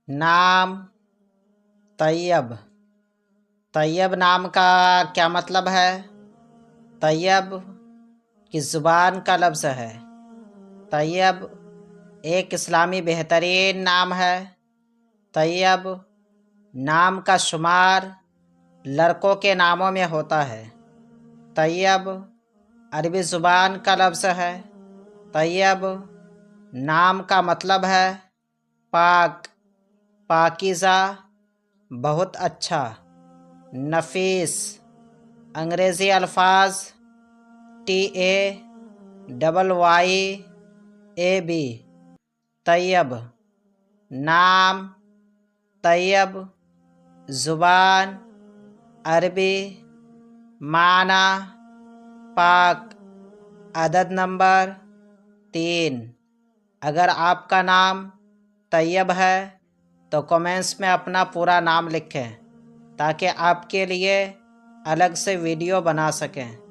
نام طیب۔ طیب نام کا کیا مطلب ہے؟ طیب کس زبان کا لفظ ہے؟ طیب ایک اسلامی بہترین نام ہے۔ طیب نام کا شمار لڑکوں کے ناموں میں ہوتا ہے۔ طیب عربی زبان کا لفظ ہے۔ طیب نام کا مطلب ہے پاک، پاکیزہ، بہت اچھا، نفیس۔ انگریزی الفاظ TAYYAB۔ طیب نام، طیب زبان، عربی، معنی پاک، عدد نمبر 3۔ اگر آپ کا نام طیب ہے تو کومنٹس میں اپنا پورا نام لکھیں تاکہ آپ کے لیے الگ سے ویڈیو بنا سکیں۔